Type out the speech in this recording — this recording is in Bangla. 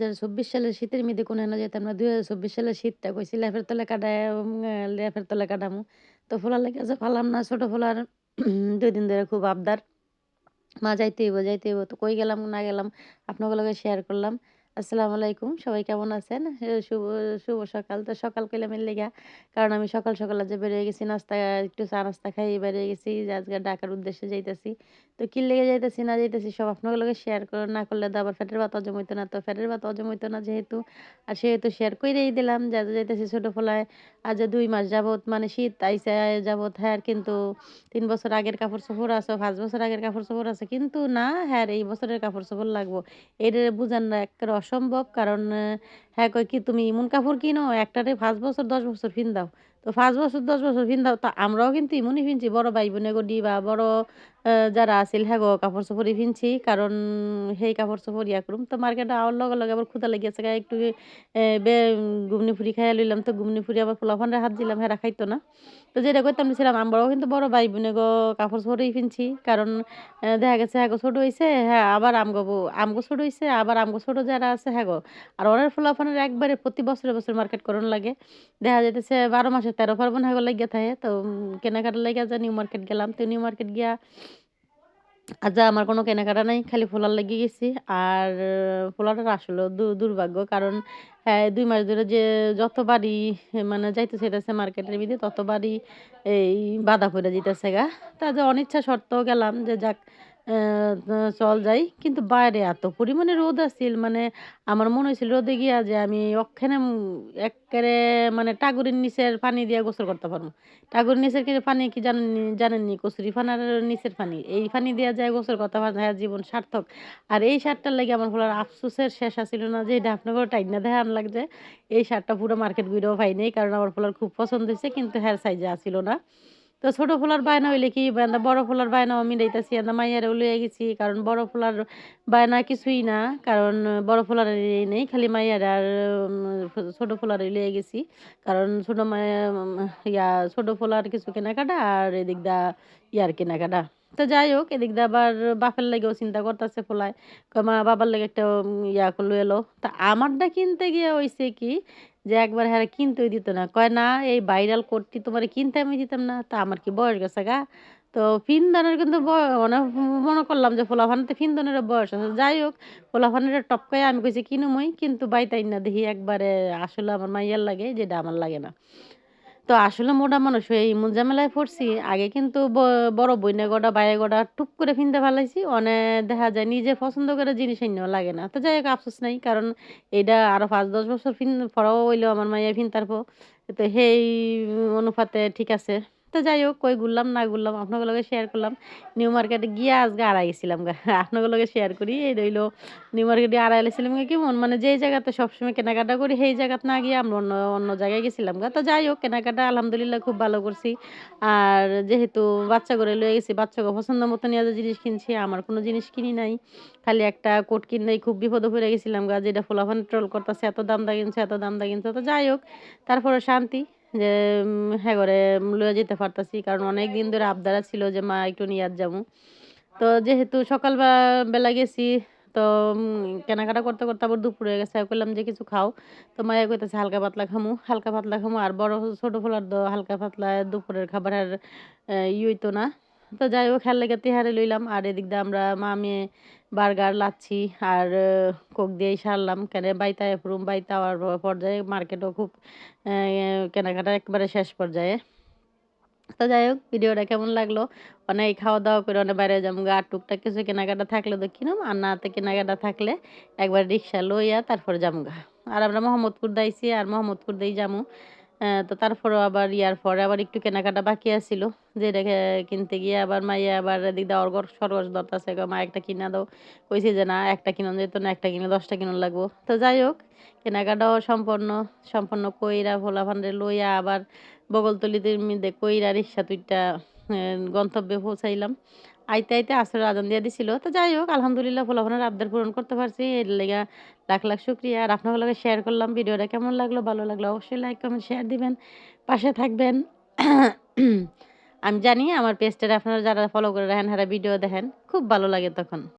২০২৪ সালের শীতের মধ্যে কোনো না যাইতাম না। ২০২৪ সালের শীতটা কইছি লেপের তলে কাটায় লেপের তলে কাটামু। তো ফুলার লাইগা যে ফালাম না ছোট ফুলার ২ দিন ধরে খুব আবদার। মা যাইতে হইব, যাইতে হইব। তো কই গেলাম না গেলাম আপনাদের লগে শেয়ার করলাম। আসসালামু আলাইকুম। সবাই কেমন আছেন? শুভ শুভ সকাল। তো সকাল কইলাম এর লিগা কারণ আমি সকাল, সকাল আজ বেরিয়ে গেছি নাস্তা একটু চা নাস্তা খাইয়ে বেরিয়ে গেছি যে আজকে ঢাকার উদ্দেশ্যে যাইতেছি। তো কি লেগে যাইতেছি না যাইতেছি সব আপনাদের লগে শেয়ার না করলে তো আবার পেটের ভাত হজম হইতো না। তো পেটের ভাত হজম হইতো না যেহেতু আর সেহেতু শেয়ার কইরেই দিলাম যে আজ যাইতেছি ছোট ফলায় আজ ২ মাস যাবৎ মানে শীত আইছে যাবৎ হ্যাঁ কিন্তু ৩ বছর আগের কাপড়-চোপড় আছে, ৫ বছর আগের কাপড়-চোপড় আছে। কিন্তু না হ্যাঁ, এই বছরের কাপড়-চোপড় লাগবো। এটারে বুঝান না এক্কেরে অসম্ভব। কারণ হ্যাঁ, কয় কি তুমি এমন কাপড় কিনো একটারে ৫ বছর ১০ বছর পিন্দাও। তো ৫ বছর ১০ বছর পিন্দাও তো আমরাও কিন্তু এমনই পিনছি। বড় ভাই-বোনেগো বা বড় যারা আছিল হ্যাগো কাপড়-চোপড়ই পিনছি। কারণ সেই কাপড়-চোপড় ইয়া করুম। তো মার্কেটে আওয়ার লগে, লগে আবার ক্ষুধা লেগেছে গা একটু এ বে ঘুগনি ফুরি খাইয়া লইলাম। তো ঘুগনি ফুরি আবার পোলাপানরে হাত দিলাম, হেরা খাইতো না। তো যেটা কইতাম নিছিলাম আমরাও কিন্তু বড় ভাই-বোনেগো কাপড়-চোপড়ই পিনছি। কারণ দেখা গেছে হ্যাগো ছোট হইছে, হ্যাঁ, আবার আমগো ছোট হইছে, আবার আমগো ছোট যারা আছে হ্যাগো। আর ওনার ফুলাফানের একবারে প্রতি বছরে, বছরে মার্কেট করন লাগে। দেখা যাইতেছে ১২ মাসে ১৩ পার্বণ হ্যাগো লাইগা থাকে। তো কেনাকাটার লাইগা যে নিউ মার্কেট গেলাম। তো নিউ মার্কেট গিয়া আমার কোনো কেনাকাটা নাই। খালি ফোলার লাগি গেছি। আর ফোলাটার আসলেও দুর্ভাগ্য। কারণ হ্যাঁ, ২ মাস ধরে যে যতবারই মানে যাইতে চাইতেছে মার্কেটের ভিতরে ততবারই এই বাধা পইড়া যাইতেছে গা। তা যে অনিচ্ছা সত্ত্বেও গেলাম যে যাক অ্যা চল যাই। কিন্তু বাইরে এত পরিমাণে রোদ আছিল মানে আমার মনে হইছিল রোদে গিয়া যে আমি অক্খানে এক্কেরে মানে টাগুরির নিচের পানি দিয়া গোসল করতে পারবো। টাগুরির নিচের পানি কি জানেননি? কচুরিপানার নিচের পানি। এই পানি দিয়া যায় গোসল করতে পারে হ্যাঁ, জীবন সার্থক। আর এই শার্টটার লাগি আমার পোলার আফসোসের শেষ আছিল না যে এটা আপনাকেও টাইটনা দেখান লাগছে। এই শার্টটা পুরো মার্কেট ঘুরেও পাই নাই। কারণ আমার পোলার খুব পছন্দ হইছে কিন্তু হের সাইজে আছিল না। তো ছোট ফোলার বায়না হইলে কি বড় ফোলার বায়নাও মিলাইতাছি। মাইয়ারেও লইয়া গেছি। কারণ বড় ফোলার বায়না কিছুই না। কারণ বড় ফোলারের নেই। খালি মাইয়ারে আর ছোট ফোলারে লইয়া গেছি। কারণ ছোট মাইয়া ছোট ফোলার কিছু কেনাকাটা আর এদিক দা ইয়ার কেনাকাটা। তো যাই হোক এদিক দিয়ে আবার বাপের লাগেও চিন্তা করতেছে ফোলায়। কয় মা বাবার লাগে একটা লই এলো। তা আমারটা কিনতে গিয়ে হইছে কি যে একবার হ্যাঁ কিনতেই দিত না। কয় না এই ভাইরাল কোটটি তোমারে কিনতে আমি দিতাম না। তা আমার কি বয়স গেছে গা? তো ফিনদানের কিন্তু মানে মনে করলাম যে পোলাপানের ফিনদানেরও বয়স আছে। যাই হোক পোলাপানের টপকাইয়া আমি কইছি কিনুমই কিন্তু বাইতাই না দেখি একবারে আসলে আমার মাইয়ার লাগে যেটা আমার লাগে না। তো আসলে মোটা মানুষ হয়ে এমন ঝামেলায় পড়ছি। আগে কিন্তু বড় বইনে গড়া, বাইয়ে গড়া টুপ করে ফিনতে ফালাইছি। দেখা যায় নিজের পছন্দ করে জিনিস আইনাও লাগে না। তো যাই হোক আফসোস নাই। কারণ এইটা আরো ৫-১০ বছর পরেও হইলেও আমার মাইয়া ফিনতারবো। তো সেই অনুপাতে ঠিক আছে। তো যাই হোক কই ঘুরলাম না ঘুরলাম আপনাদের লগে শেয়ার করলাম। নিউ মার্কেটে গিয়া আজকে হারাই গেছিলাম গা। আপনাদের লগে শেয়ার করি। এই রইলো নিউ মার্কেটে হারাই গেছিলাম কেমন মানে যেই জায়গাতে সবসময় কেনাকাটা করি সেই জায়গাতে না গিয়ে আমরা অন্য অন্য জায়গায় গেছিলাম গা। তো যাই হোক কেনাকাটা আলহামদুলিল্লাহ খুব ভালো করছি। আর যেহেতু বাচ্চা করে লইয়া গেছি বাচ্চাকে পছন্দ মতো নিয়ে যে জিনিস কিনছি আমার কোনো জিনিস কিনি নাই। খালি একটা কোট কিনলেই খুব বিপদে পড়ে গেছিলাম গা যেটা ফুলাফান ট্রোল করতেছে এত দাম দা কিনছে এত দাম দা কিনছে। তো যাই হোক তারপরে শান্তি যে হ্যাঁ ঘরে লইয়া যেতে পারতাছি। কারণ অনেকদিন ধরে আবদার ছিল যে মা একটু নিয়াত যামু। তো যেহেতু সকাল বেলা গেছি তো কেনাকাটা করতে, করতে আবার দুপুর হয়ে গেছে। কইলাম যে কিছু খাও। তো মাইয়া কইতেছে হালকা পাতলা খামু, হালকা পাতলা খামু। আর বড় ছোট পোলার হালকা পাতলা দুপুরের খাবার আর হইতো না। তো যাই হোক হ্যার লেগে তেহারে লইলাম। আর এদিক দিয়ে আমরা মা মেয়ে বার্গার, লাচ্ছি আর কোক দিয়েই সারলাম। কেন বাইতে পুরুম বাইতে আওয়ার পর্যায়ে মার্কেটও খুব অ্যা কেনাকাটা একেবারে শেষ পর্যায়ে। তো যাই হোক ভিডিওটা কেমন লাগলো? অনেক খাওয়া-দাওয়া করে অনেক বাইরে যামুগা। আর টুকটাক কিছু কেনাকাটা থাকলে তো কিনুম। আর না তে কেনাকাটা থাকলে একবার রিক্সা লইয়া তারপর যামুগা। আর আমরা মোহাম্মদপুর দাইছি আর মোহাম্মদপুর দেই যামু। তো তারপরেও আবার ইয়ার পরে আবার একটু কেনাকাটা বাকি আছিল। যেটা কিনতে গিয়ে আবার মাইয়া আবার এদিক দিয়ে অর্গর সরগস ধরতাছে। কয় মা একটা কিনা দাও। কইছি যে না একটা কিনুন যেত না একটা কিনলে ১০ টা কিনুন লাগবো। তো যাই হোক কেনাকাটাও সম্পন্ন কইরা পোলাপানরে লইয়া আবার বগলতলিতে মিদে কইরা রিক্সা ২ টা গন্তব্যে পৌঁছাইলাম। আইতে, আইতে আসরের আজান দিয়া দিছিল। তো যাই হোক আলহামদুলিল্লাহ পোলাপানের আবদার পূরণ করতে পারছি। এর লেগা লাখ, লাখ শুকরিয়া। আর আপনাদের লগে শেয়ার করলাম। ভিডিওটা কেমন লাগলো? ভালো লাগলে অবশ্যই লাইক, কমেন্ট, শেয়ার দিবেন। পাশে থাকবেন। আমি জানি আমার পেজটারে আপনারা যারা ফলো করে রাখেন, যারা ভিডিও দেখেন খুব ভালো লাগে তখন।